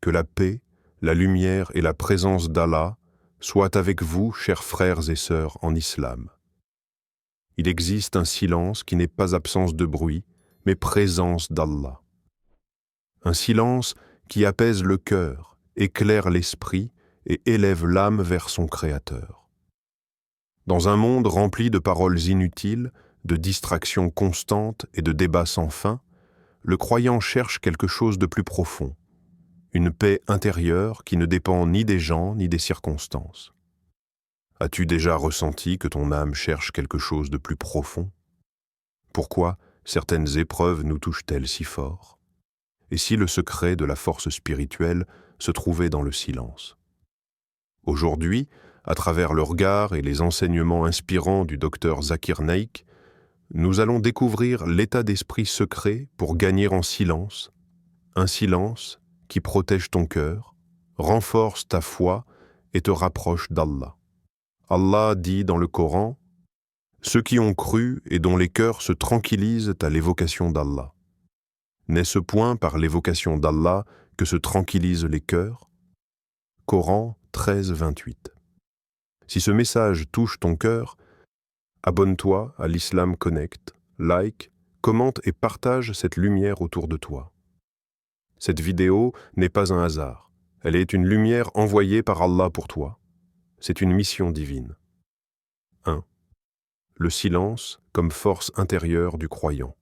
Que la paix, la lumière et la présence d'Allah soient avec vous, chers frères et sœurs en islam. Il existe un silence qui n'est pas absence de bruit, mais présence d'Allah. Un silence qui apaise le cœur, éclaire l'esprit et élève l'âme vers son Créateur. Dans un monde rempli de paroles inutiles, de distractions constantes et de débats sans fin, le croyant cherche quelque chose de plus profond, une paix intérieure qui ne dépend ni des gens ni des circonstances. As-tu déjà ressenti que ton âme cherche quelque chose de plus profond? Pourquoi certaines épreuves nous touchent-elles si fort? Et si le secret de la force spirituelle se trouvait dans le silence? Aujourd'hui, à travers le regard et les enseignements inspirants du docteur Zakir Naik, nous allons découvrir l'état d'esprit secret pour gagner en silence, un silence qui protège ton cœur, renforce ta foi et te rapproche d'Allah. Allah dit dans le Coran « Ceux qui ont cru et dont les cœurs se tranquillisent à l'évocation d'Allah. N'est-ce point par l'évocation d'Allah que se tranquillisent les cœurs ?» Coran 13, 28. Si ce message touche ton cœur, abonne-toi à l'Islam Connect, like, commente et partage cette lumière autour de toi. Cette vidéo n'est pas un hasard, elle est une lumière envoyée par Allah pour toi. C'est une mission divine. 1. Le silence comme force intérieure du croyant.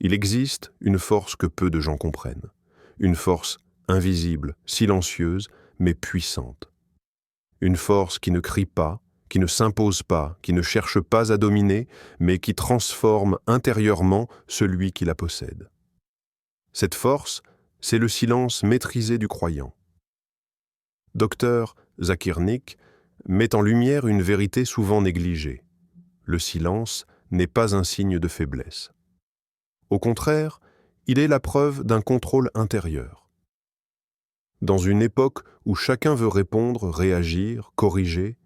Il existe une force que peu de gens comprennent, une force invisible, silencieuse, mais puissante. Une force qui ne crie pas, qui ne s'impose pas, qui ne cherche pas à dominer, mais qui transforme intérieurement celui qui la possède. Cette force, c'est le silence maîtrisé du croyant. Docteur Zakir Naik met en lumière une vérité souvent négligée. Le silence n'est pas un signe de faiblesse. Au contraire, il est la preuve d'un contrôle intérieur. Dans une époque où chacun veut répondre, réagir, corriger,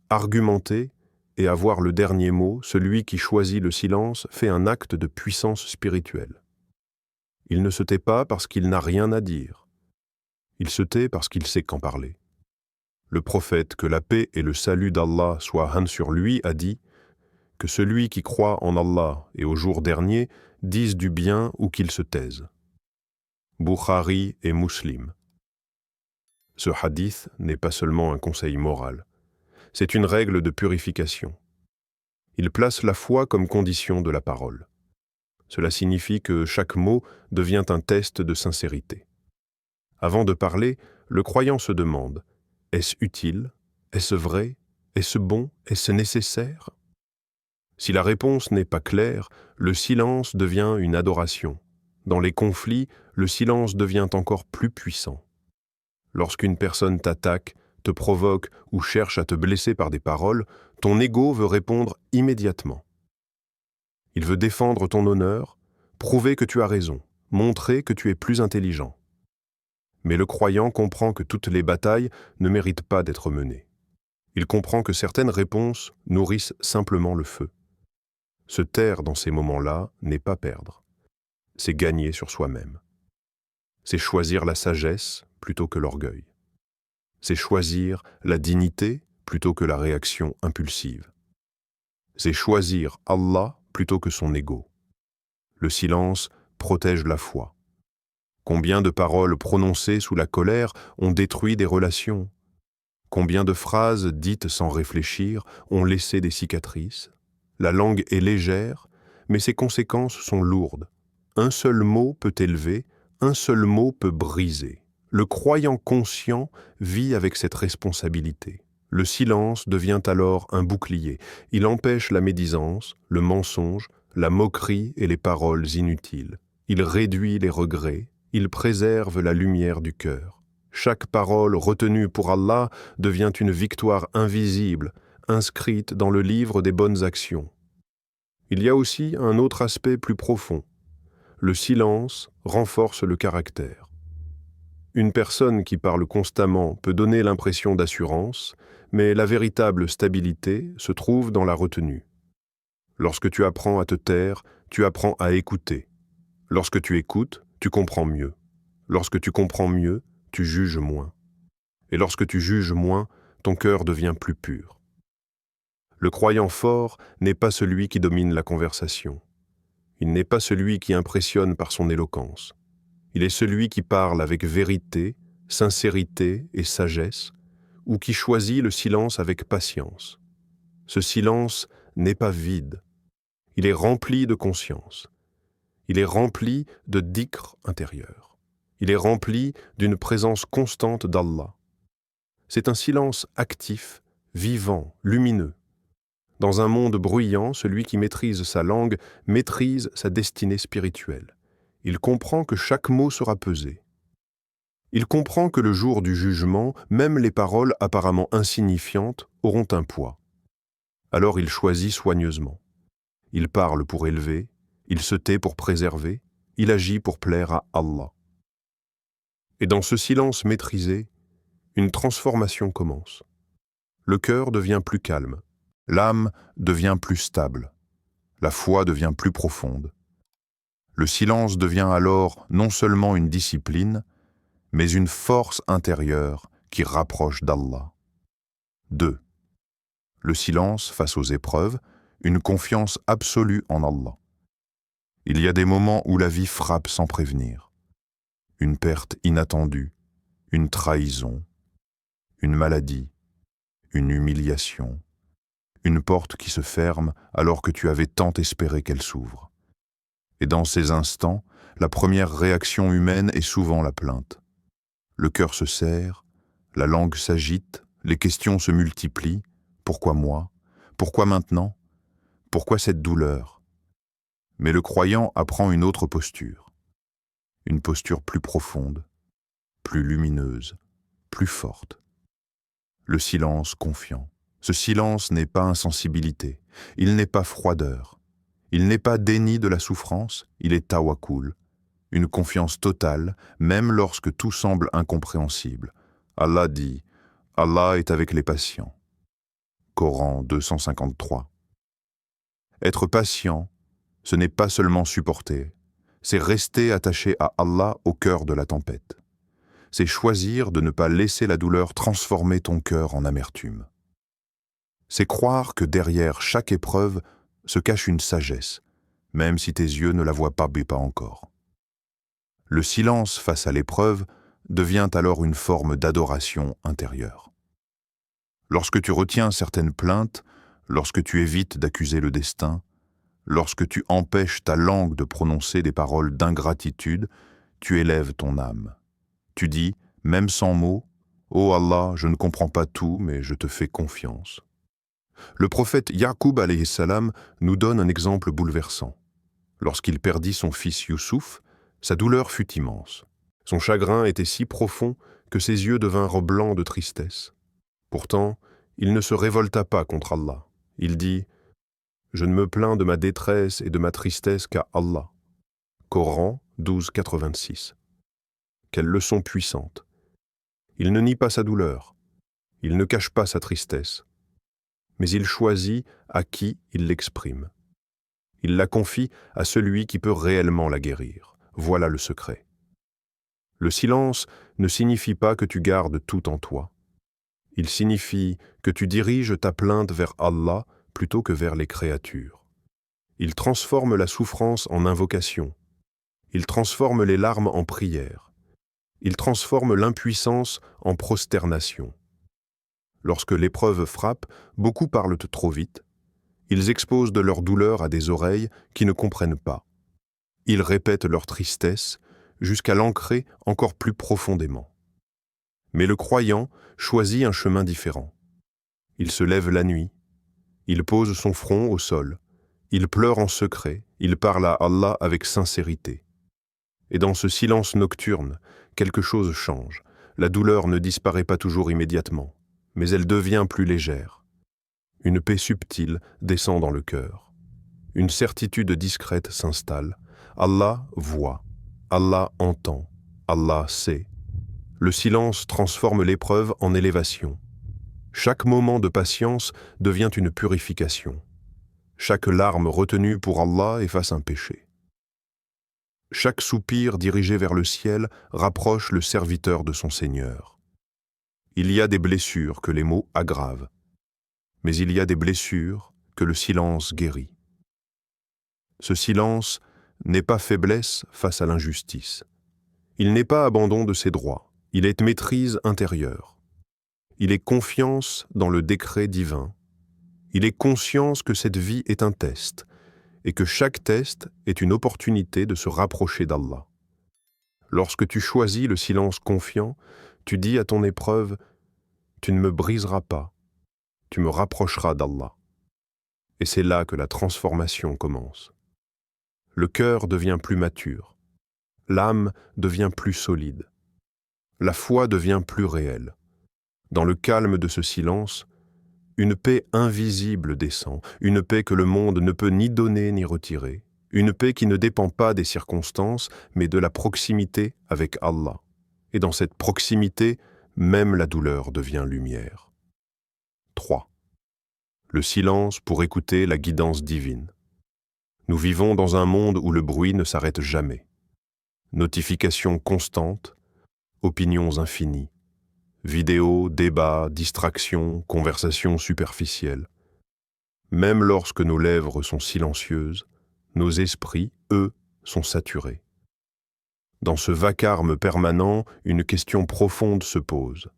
argumenter et avoir le dernier mot, celui qui choisit le silence fait un acte de puissance spirituelle. Il ne se tait pas parce qu'il n'a rien à dire. Il se tait parce qu'il sait qu'en parler. Le prophète, que la paix et le salut d'Allah soient sur lui, a dit que celui qui croit en Allah et au jour dernier dise du bien ou qu'il se taise. Bukhari et Muslim. Ce hadith n'est pas seulement un conseil moral, c'est une règle de purification. Il place la foi comme condition de la parole. Cela signifie que chaque mot devient un test de sincérité. Avant de parler, le croyant se demande: est-ce utile? Est-ce vrai? Est-ce bon? Est-ce nécessaire? Si la réponse n'est pas claire, le silence devient une adoration. Dans les conflits, le silence devient encore plus puissant. Lorsqu'une personne t'attaque, te provoque ou cherche à te blesser par des paroles, ton ego veut répondre immédiatement. Il veut défendre ton honneur, prouver que tu as raison, montrer que tu es plus intelligent. Mais le croyant comprend que toutes les batailles ne méritent pas d'être menées. Il comprend que certaines réponses nourrissent simplement le feu. Se taire dans ces moments-là n'est pas perdre. C'est gagner sur soi-même. C'est choisir la sagesse plutôt que l'orgueil. C'est choisir la dignité plutôt que la réaction impulsive. C'est choisir Allah plutôt que son ego. Le silence protège la foi. Combien de paroles prononcées sous la colère ont détruit des relations? Combien de phrases dites sans réfléchir ont laissé des cicatrices? La langue est légère, mais ses conséquences sont lourdes. Un seul mot peut élever, un seul mot peut briser. Le croyant conscient vit avec cette responsabilité. Le silence devient alors un bouclier. Il empêche la médisance, le mensonge, la moquerie et les paroles inutiles. Il réduit les regrets, il préserve la lumière du cœur. Chaque parole retenue pour Allah devient une victoire invisible, inscrite dans le livre des bonnes actions. Il y a aussi un autre aspect plus profond. Le silence renforce le caractère. Une personne qui parle constamment peut donner l'impression d'assurance, mais la véritable stabilité se trouve dans la retenue. Lorsque tu apprends à te taire, tu apprends à écouter. Lorsque tu écoutes, tu comprends mieux. Lorsque tu comprends mieux, tu juges moins. Et lorsque tu juges moins, ton cœur devient plus pur. Le croyant fort n'est pas celui qui domine la conversation. Il n'est pas celui qui impressionne par son éloquence. Il est celui qui parle avec vérité, sincérité et sagesse, ou qui choisit le silence avec patience. Ce silence n'est pas vide. Il est rempli de conscience. Il est rempli de dhikr intérieur. Il est rempli d'une présence constante d'Allah. C'est un silence actif, vivant, lumineux. Dans un monde bruyant, celui qui maîtrise sa langue maîtrise sa destinée spirituelle. Il comprend que chaque mot sera pesé. Il comprend que le jour du jugement, même les paroles apparemment insignifiantes auront un poids. Alors il choisit soigneusement. Il parle pour élever, il se tait pour préserver, il agit pour plaire à Allah. Et dans ce silence maîtrisé, une transformation commence. Le cœur devient plus calme, l'âme devient plus stable, la foi devient plus profonde. Le silence devient alors non seulement une discipline, mais une force intérieure qui rapproche d'Allah. 2. Le silence face aux épreuves, une confiance absolue en Allah. Il y a des moments où la vie frappe sans prévenir. Une perte inattendue, une trahison, une maladie, une humiliation, une porte qui se ferme alors que tu avais tant espéré qu'elle s'ouvre. Et dans ces instants, la première réaction humaine est souvent la plainte. Le cœur se serre, la langue s'agite, les questions se multiplient. Pourquoi moi? Pourquoi maintenant? Pourquoi cette douleur? Mais le croyant apprend une autre posture. Une posture plus profonde, plus lumineuse, plus forte. Le silence confiant. Ce silence n'est pas insensibilité, il n'est pas froideur, il n'est pas déni de la souffrance, il est tawakkul, une confiance totale, même lorsque tout semble incompréhensible. Allah dit « Allah est avec les patients ». Coran 253. Être patient, ce n'est pas seulement supporter, c'est rester attaché à Allah au cœur de la tempête. C'est choisir de ne pas laisser la douleur transformer ton cœur en amertume. C'est croire que derrière chaque épreuve se cache une sagesse, même si tes yeux ne la voient pas encore. Le silence face à l'épreuve devient alors une forme d'adoration intérieure. Lorsque tu retiens certaines plaintes, lorsque tu évites d'accuser le destin, lorsque tu empêches ta langue de prononcer des paroles d'ingratitude, tu élèves ton âme. Tu dis, même sans mots, « Oh Allah, je ne comprends pas tout, mais je te fais confiance. » Le prophète Yaqub alayhi salam nous donne un exemple bouleversant. Lorsqu'il perdit son fils Youssouf, sa douleur fut immense. Son chagrin était si profond que ses yeux devinrent blancs de tristesse. Pourtant, il ne se révolta pas contre Allah. Il dit « Je ne me plains de ma détresse et de ma tristesse qu'à Allah. » Coran 12,86. Quelle leçon puissante. Il ne nie pas sa douleur. Il ne cache pas sa tristesse. Mais il choisit à qui il l'exprime. Il la confie à celui qui peut réellement la guérir. Voilà le secret. Le silence ne signifie pas que tu gardes tout en toi. Il signifie que tu diriges ta plainte vers Allah plutôt que vers les créatures. Il transforme la souffrance en invocation. Il transforme les larmes en prière. Il transforme l'impuissance en prosternation. Lorsque l'épreuve frappe, beaucoup parlent trop vite. Ils exposent de leur douleur à des oreilles qui ne comprennent pas. Ils répètent leur tristesse jusqu'à l'ancrer encore plus profondément. Mais le croyant choisit un chemin différent. Il se lève la nuit, il pose son front au sol, il pleure en secret, il parle à Allah avec sincérité. Et dans ce silence nocturne, quelque chose change. La douleur ne disparaît pas toujours immédiatement, mais elle devient plus légère. Une paix subtile descend dans le cœur. Une certitude discrète s'installe. Allah voit, Allah entend, Allah sait. Le silence transforme l'épreuve en élévation. Chaque moment de patience devient une purification. Chaque larme retenue pour Allah efface un péché. Chaque soupir dirigé vers le ciel rapproche le serviteur de son Seigneur. Il y a des blessures que les mots aggravent, mais il y a des blessures que le silence guérit. Ce silence n'est pas faiblesse face à l'injustice. Il n'est pas abandon de ses droits, il est maîtrise intérieure. Il est confiance dans le décret divin. Il est conscience que cette vie est un test, et que chaque test est une opportunité de se rapprocher d'Allah. Lorsque tu choisis le silence confiant, tu dis à ton épreuve « Tu ne me briseras pas, tu me rapprocheras d'Allah ». Et c'est là que la transformation commence. Le cœur devient plus mature, l'âme devient plus solide, la foi devient plus réelle. Dans le calme de ce silence, une paix invisible descend, une paix que le monde ne peut ni donner ni retirer, une paix qui ne dépend pas des circonstances, mais de la proximité avec Allah. Et dans cette proximité, même la douleur devient lumière. 3. Le silence pour écouter la guidance divine. Nous vivons dans un monde où le bruit ne s'arrête jamais. Notifications constantes, opinions infinies, vidéos, débats, distractions, conversations superficielles. Même lorsque nos lèvres sont silencieuses, nos esprits, eux, sont saturés. Dans ce vacarme permanent, une question profonde se pose.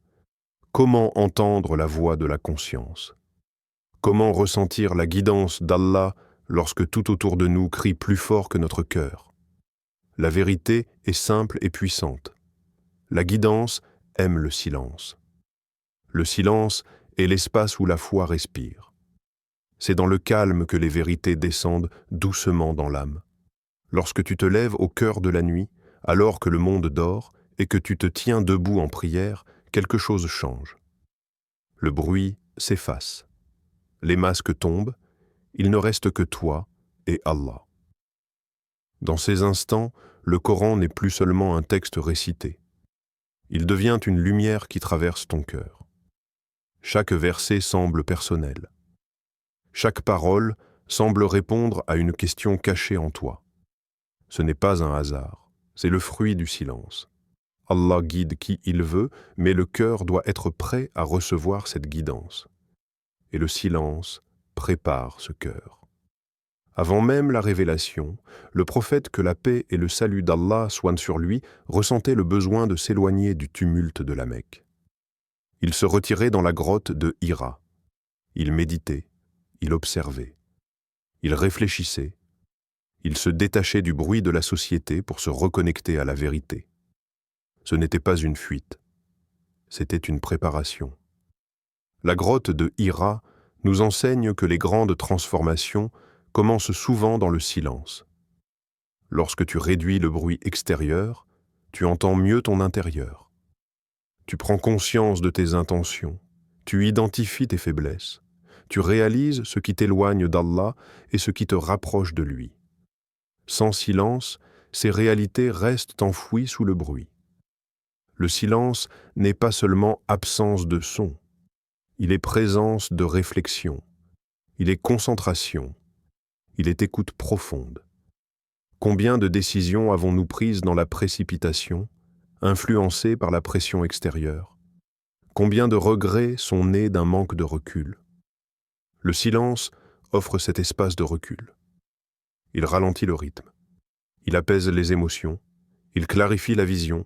Comment entendre la voix de la conscience? Comment ressentir la guidance d'Allah lorsque tout autour de nous crie plus fort que notre cœur? La vérité est simple et puissante. La guidance aime le silence. Le silence est l'espace où la foi respire. C'est dans le calme que les vérités descendent doucement dans l'âme. Lorsque tu te lèves au cœur de la nuit, alors que le monde dort, et que tu te tiens debout en prière, quelque chose change. Le bruit s'efface. Les masques tombent, il ne reste que toi et Allah. Dans ces instants, le Coran n'est plus seulement un texte récité. Il devient une lumière qui traverse ton cœur. Chaque verset semble personnel. Chaque parole semble répondre à une question cachée en toi. Ce n'est pas un hasard, c'est le fruit du silence. Allah guide qui il veut, mais le cœur doit être prêt à recevoir cette guidance. Et le silence prépare ce cœur. Avant même la révélation, le prophète, que la paix et le salut d'Allah soient sur lui, ressentait le besoin de s'éloigner du tumulte de la Mecque. Il se retirait dans la grotte de Hira. Il méditait, il observait, il réfléchissait, il se détachait du bruit de la société pour se reconnecter à la vérité. Ce n'était pas une fuite, c'était une préparation. La grotte de Hira nous enseigne que les grandes transformations commencent souvent dans le silence. Lorsque tu réduis le bruit extérieur, tu entends mieux ton intérieur. Tu prends conscience de tes intentions, tu identifies tes faiblesses, tu réalises ce qui t'éloigne d'Allah et ce qui te rapproche de lui. Sans silence, ces réalités restent enfouies sous le bruit. Le silence n'est pas seulement absence de son, il est présence de réflexion, il est concentration, il est écoute profonde. Combien de décisions avons-nous prises dans la précipitation, influencées par la pression extérieure? Combien de regrets sont nés d'un manque de recul? Le silence offre cet espace de recul. Il ralentit le rythme, il apaise les émotions, il clarifie la vision.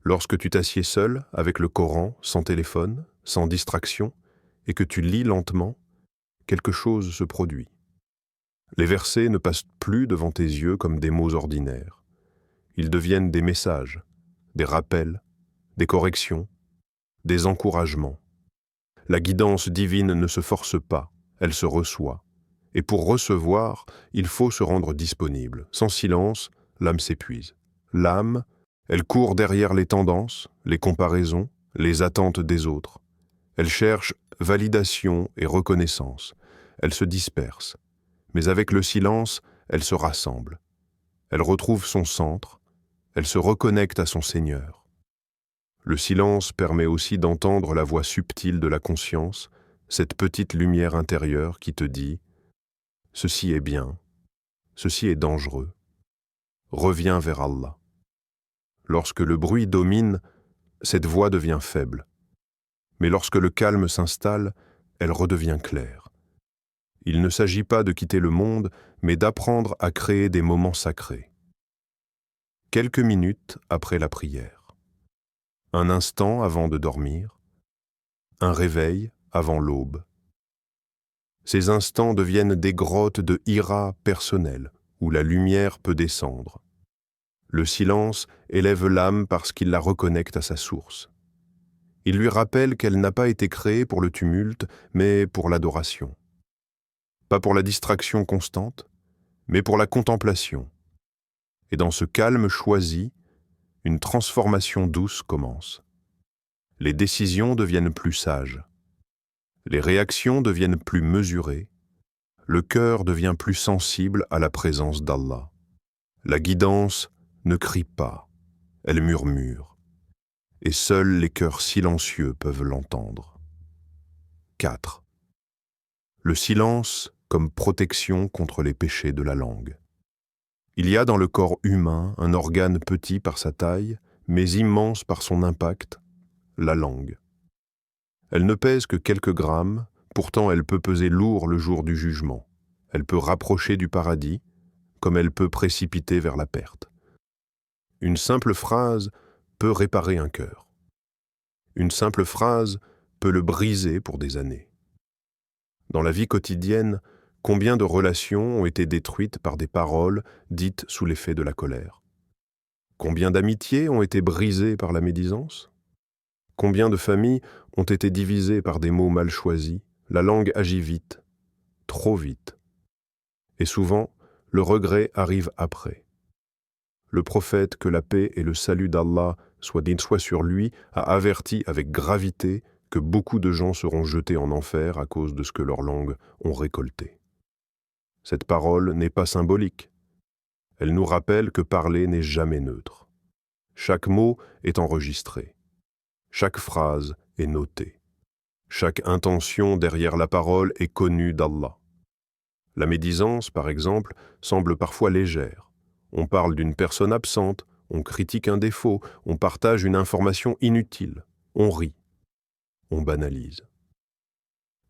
Lorsque tu t'assieds seul, avec le Coran, sans téléphone, sans distraction, et que tu lis lentement, quelque chose se produit. Les versets ne passent plus devant tes yeux comme des mots ordinaires. Ils deviennent des messages, des rappels, des corrections, des encouragements. La guidance divine ne se force pas, elle se reçoit. Et pour recevoir, il faut se rendre disponible. Sans silence, l'âme s'épuise. L'âme, elle court derrière les tendances, les comparaisons, les attentes des autres. Elle cherche validation et reconnaissance. Elle se disperse. Mais avec le silence, elle se rassemble. Elle retrouve son centre, elle se reconnecte à son Seigneur. Le silence permet aussi d'entendre la voix subtile de la conscience, cette petite lumière intérieure qui te dit « Ceci est bien, ceci est dangereux, reviens vers Allah. Lorsque le bruit domine, cette voix devient faible. Mais lorsque le calme s'installe, elle redevient claire. Il ne s'agit pas de quitter le monde, mais d'apprendre à créer des moments sacrés. Quelques minutes après la prière. Un instant avant de dormir. Un réveil avant l'aube. Ces instants deviennent des grottes de hira personnelles, où la lumière peut descendre. Le silence élève l'âme parce qu'il la reconnecte à sa source. Il lui rappelle qu'elle n'a pas été créée pour le tumulte, mais pour l'adoration. Pas pour la distraction constante, mais pour la contemplation. Et dans ce calme choisi, une transformation douce commence. Les décisions deviennent plus sages. Les réactions deviennent plus mesurées. Le cœur devient plus sensible à la présence d'Allah. La guidance ne crie pas, elle murmure. Et seuls les cœurs silencieux peuvent l'entendre. 4. Le silence comme protection contre les péchés de la langue. Il y a dans le corps humain un organe petit par sa taille, mais immense par son impact, la langue. Elle ne pèse que quelques grammes, pourtant elle peut peser lourd le jour du jugement. Elle peut rapprocher du paradis, comme elle peut précipiter vers la perte. Une simple phrase peut réparer un cœur. Une simple phrase peut le briser pour des années. Dans la vie quotidienne, combien de relations ont été détruites par des paroles dites sous l'effet de la colère? Combien d'amitiés ont été brisées par la médisance? Combien de familles ont été divisées par des mots mal choisis? La langue agit vite, trop vite. Et souvent, le regret arrive après. Le prophète, que la paix et le salut d'Allah soient sur lui, a averti avec gravité que beaucoup de gens seront jetés en enfer à cause de ce que leurs langues ont récolté. Cette parole n'est pas symbolique. Elle nous rappelle que parler n'est jamais neutre. Chaque mot est enregistré. Chaque phrase est notée. Chaque intention derrière la parole est connue d'Allah. La médisance, par exemple, semble parfois légère. On parle d'une personne absente, on critique un défaut, on partage une information inutile, on rit, on banalise.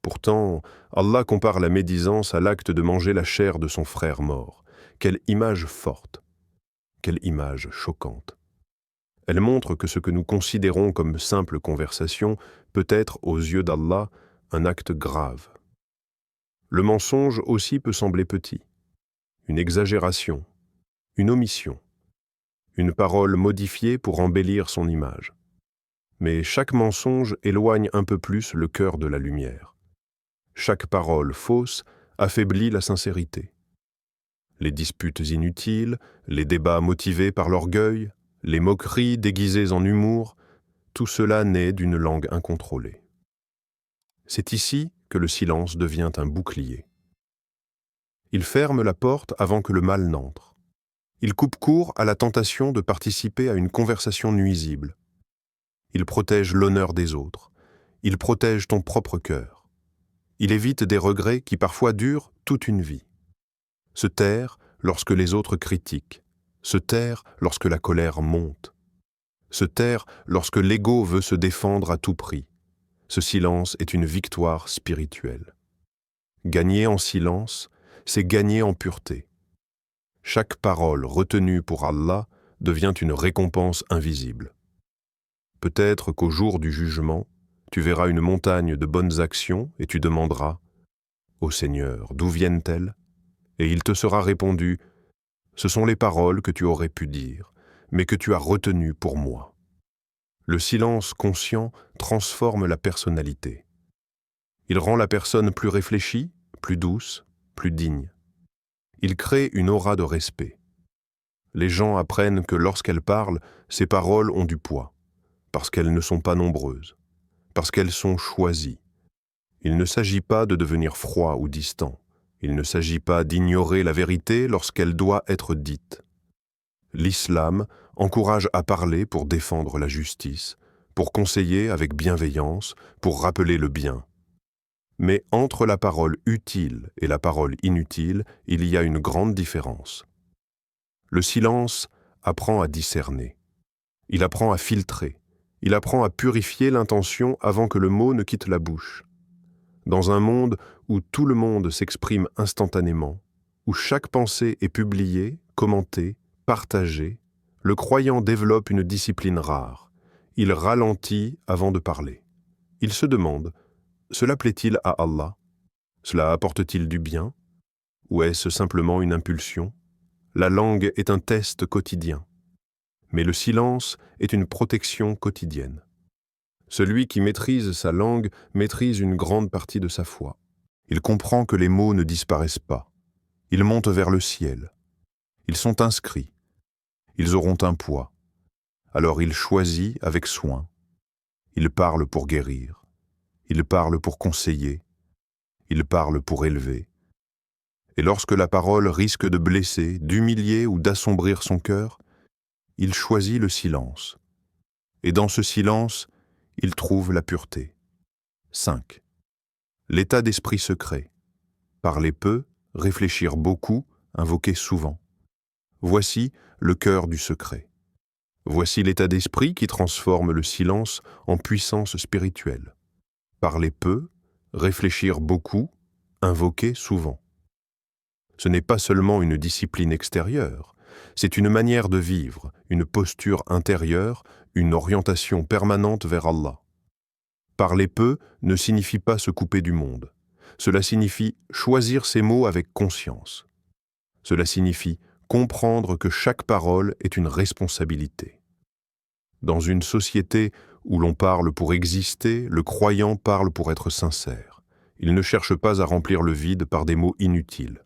Pourtant, Allah compare la médisance à l'acte de manger la chair de son frère mort. Quelle image forte, quelle image choquante. Elle montre que ce que nous considérons comme simple conversation peut être, aux yeux d'Allah, un acte grave. Le mensonge aussi peut sembler petit. Une exagération, une omission, une parole modifiée pour embellir son image. Mais chaque mensonge éloigne un peu plus le cœur de la lumière. Chaque parole fausse affaiblit la sincérité. Les disputes inutiles, les débats motivés par l'orgueil, les moqueries déguisées en humour, tout cela naît d'une langue incontrôlée. C'est ici que le silence devient un bouclier. Il ferme la porte avant que le mal n'entre. Il coupe court à la tentation de participer à une conversation nuisible. Il protège l'honneur des autres. Il protège ton propre cœur. Il évite des regrets qui parfois durent toute une vie. Se taire lorsque les autres critiquent. Se taire lorsque la colère monte. Se taire lorsque l'ego veut se défendre à tout prix. Ce silence est une victoire spirituelle. Gagner en silence, c'est gagner en pureté. Chaque parole retenue pour Allah devient une récompense invisible. Peut-être qu'au jour du jugement, tu verras une montagne de bonnes actions et tu demanderas « Ô Seigneur, d'où viennent-elles » Et il te sera répondu « Ce sont les paroles que tu aurais pu dire, mais que tu as retenues pour moi. » Le silence conscient transforme la personnalité. Il rend la personne plus réfléchie, plus douce, plus digne. Il crée une aura de respect. Les gens apprennent que lorsqu'elles parlent, ces paroles ont du poids, parce qu'elles ne sont pas nombreuses, parce qu'elles sont choisies. Il ne s'agit pas de devenir froid ou distant. Il ne s'agit pas d'ignorer la vérité lorsqu'elle doit être dite. L'islam encourage à parler pour défendre la justice, pour conseiller avec bienveillance, pour rappeler le bien. Mais entre la parole utile et la parole inutile, il y a une grande différence. Le silence apprend à discerner. Il apprend à filtrer. Il apprend à purifier l'intention avant que le mot ne quitte la bouche. Dans un monde où tout le monde s'exprime instantanément, où chaque pensée est publiée, commentée, partagée, le croyant développe une discipline rare. Il ralentit avant de parler. Il se demande, cela plaît-il à Allah? Cela apporte-t-il du bien? Ou est-ce simplement une impulsion? La langue est un test quotidien. Mais le silence est une protection quotidienne. Celui qui maîtrise sa langue maîtrise une grande partie de sa foi. Il comprend que les mots ne disparaissent pas. Ils montent vers le ciel. Ils sont inscrits. Ils auront un poids. Alors il choisit avec soin. Il parle pour guérir. Il parle pour conseiller. Il parle pour élever. Et lorsque la parole risque de blesser, d'humilier ou d'assombrir son cœur, il choisit le silence. Et dans ce silence, il trouve la pureté. 5. L'état d'esprit secret. Parler peu, réfléchir beaucoup, invoquer souvent. Voici le cœur du secret. Voici l'état d'esprit qui transforme le silence en puissance spirituelle. Parler peu, réfléchir beaucoup, invoquer souvent. Ce n'est pas seulement une discipline extérieure, c'est une manière de vivre, une posture intérieure, une orientation permanente vers Allah. Parler peu ne signifie pas se couper du monde. Cela signifie choisir ses mots avec conscience. Cela signifie comprendre que chaque parole est une responsabilité. Dans une société où l'on parle pour exister, le croyant parle pour être sincère. Il ne cherche pas à remplir le vide par des mots inutiles.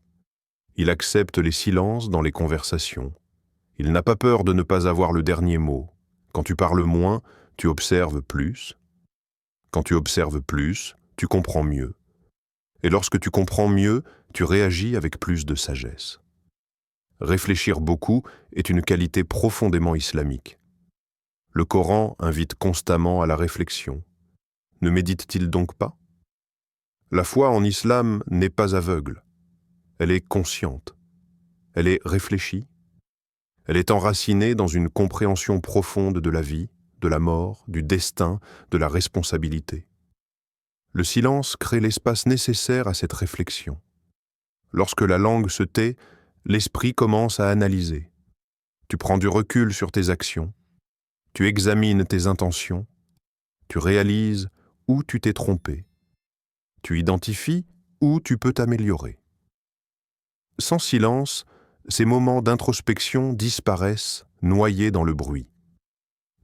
Il accepte les silences dans les conversations. Il n'a pas peur de ne pas avoir le dernier mot. Quand tu parles moins, tu observes plus. Quand tu observes plus, tu comprends mieux. Et lorsque tu comprends mieux, tu réagis avec plus de sagesse. Réfléchir beaucoup est une qualité profondément islamique. Le Coran invite constamment à la réflexion. Ne médite-t-il donc pas? La foi en islam n'est pas aveugle. Elle est consciente. Elle est réfléchie. Elle est enracinée dans une compréhension profonde de la vie, de la mort, du destin, de la responsabilité. Le silence crée l'espace nécessaire à cette réflexion. Lorsque la langue se tait, l'esprit commence à analyser. Tu prends du recul sur tes actions. Tu examines tes intentions. Tu réalises où tu t'es trompé. Tu identifies où tu peux t'améliorer. Sans silence, ces moments d'introspection disparaissent, noyés dans le bruit.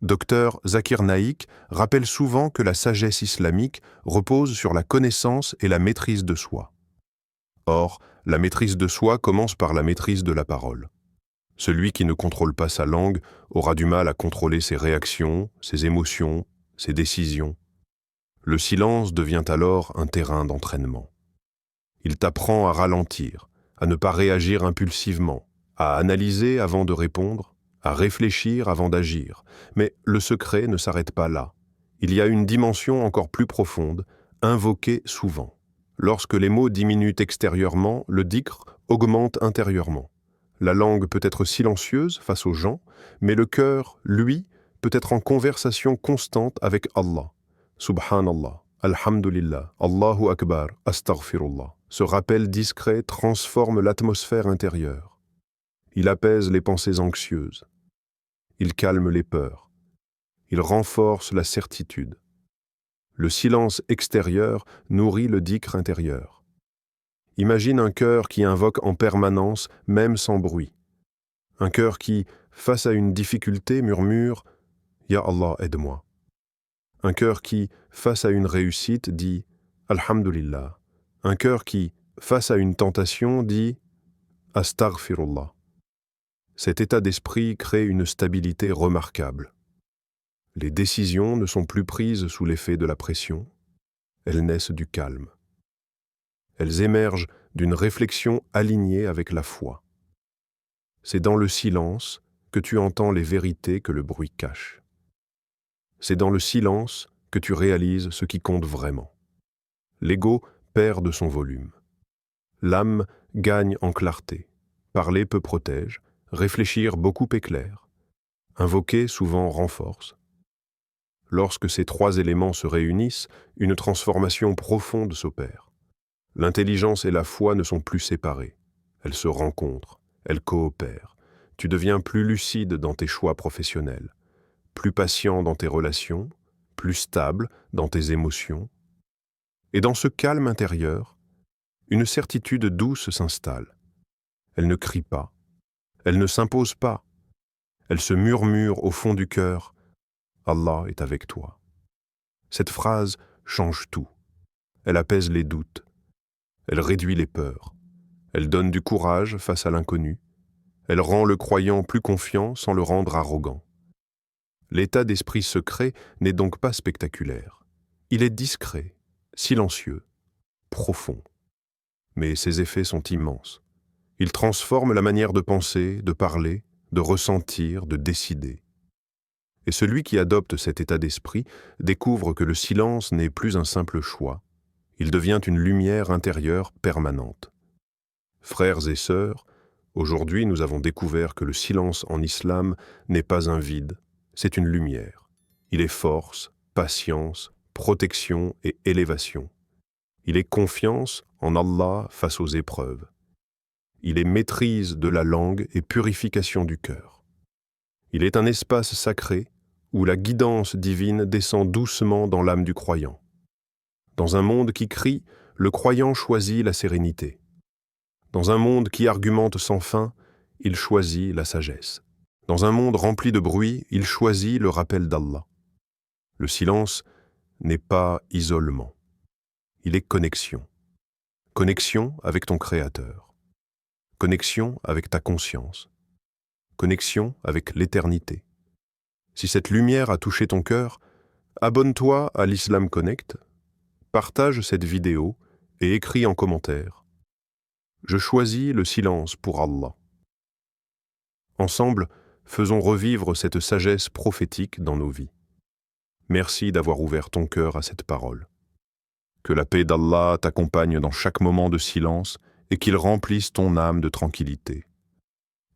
Dr Zakir Naik rappelle souvent que la sagesse islamique repose sur la connaissance et la maîtrise de soi. Or, la maîtrise de soi commence par la maîtrise de la parole. Celui qui ne contrôle pas sa langue aura du mal à contrôler ses réactions, ses émotions, ses décisions. Le silence devient alors un terrain d'entraînement. Il t'apprend à ralentir, à ne pas réagir impulsivement, à analyser avant de répondre, à réfléchir avant d'agir. Mais le secret ne s'arrête pas là. Il y a une dimension encore plus profonde, invoquée souvent. Lorsque les mots diminuent extérieurement, le dhikr augmente intérieurement. La langue peut être silencieuse face aux gens, mais le cœur, lui, peut être en conversation constante avec Allah. Subhanallah, Alhamdulillah, Allahu Akbar, Astaghfirullah. Ce rappel discret transforme l'atmosphère intérieure. Il apaise les pensées anxieuses. Il calme les peurs. Il renforce la certitude. Le silence extérieur nourrit le dhikr intérieur. Imagine un cœur qui invoque en permanence, même sans bruit. Un cœur qui, face à une difficulté, murmure « Ya Allah, aide-moi ». Un cœur qui, face à une réussite, dit « Alhamdulillah ». Un cœur qui, face à une tentation, dit « Astaghfirullah ». Cet état d'esprit crée une stabilité remarquable. Les décisions ne sont plus prises sous l'effet de la pression, elles naissent du calme. Elles émergent d'une réflexion alignée avec la foi. C'est dans le silence que tu entends les vérités que le bruit cache. C'est dans le silence que tu réalises ce qui compte vraiment. L'ego perd de son volume. L'âme gagne en clarté. Parler peu protège, Réfléchir beaucoup éclaire. Invoquer souvent renforce. Lorsque ces trois éléments se réunissent, une transformation profonde s'opère. L'intelligence et la foi ne sont plus séparées. Elles se rencontrent, elles coopèrent. Tu deviens plus lucide dans tes choix professionnels, plus patient dans tes relations, plus stable dans tes émotions. Et dans ce calme intérieur, une certitude douce s'installe. Elle ne crie pas, elle ne s'impose pas, elle se murmure au fond du cœur « Allah est avec toi ». Cette phrase change tout. Elle apaise les doutes, elle réduit les peurs, elle donne du courage face à l'inconnu, elle rend le croyant plus confiant sans le rendre arrogant. L'état d'esprit secret n'est donc pas spectaculaire. Il est discret, silencieux, profond. Mais ses effets sont immenses. Il transforme la manière de penser, de parler, de ressentir, de décider. Et celui qui adopte cet état d'esprit découvre que le silence n'est plus un simple choix. Il devient une lumière intérieure permanente. Frères et sœurs, aujourd'hui nous avons découvert que le silence en islam n'est pas un vide, c'est une lumière. Il est force, patience, protection et élévation. Il est confiance en Allah face aux épreuves. Il est maîtrise de la langue et purification du cœur. Il est un espace sacré où la guidance divine descend doucement dans l'âme du croyant. Dans un monde qui crie, le croyant choisit la sérénité. Dans un monde qui argumente sans fin, il choisit la sagesse. Dans un monde rempli de bruit, il choisit le rappel d'Allah. Le silence n'est pas isolement. Il est connexion. Connexion avec ton Créateur. Connexion avec ta conscience. Connexion avec l'éternité. Si cette lumière a touché ton cœur, abonne-toi à l'Islam Connect, partage cette vidéo et écris en commentaire « Je choisis le silence pour Allah ». Ensemble, faisons revivre cette sagesse prophétique dans nos vies. Merci d'avoir ouvert ton cœur à cette parole. Que la paix d'Allah t'accompagne dans chaque moment de silence et qu'il remplisse ton âme de tranquillité.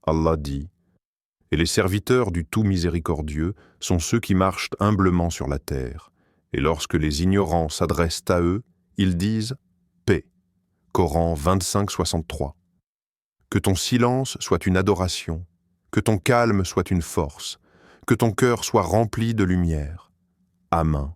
Allah dit « Et les serviteurs du Tout Miséricordieux sont ceux qui marchent humblement sur la terre, et lorsque les ignorants s'adressent à eux, ils disent « Paix ». Coran 25-63. Que ton silence soit une adoration, que ton calme soit une force, que ton cœur soit rempli de lumière. Amen.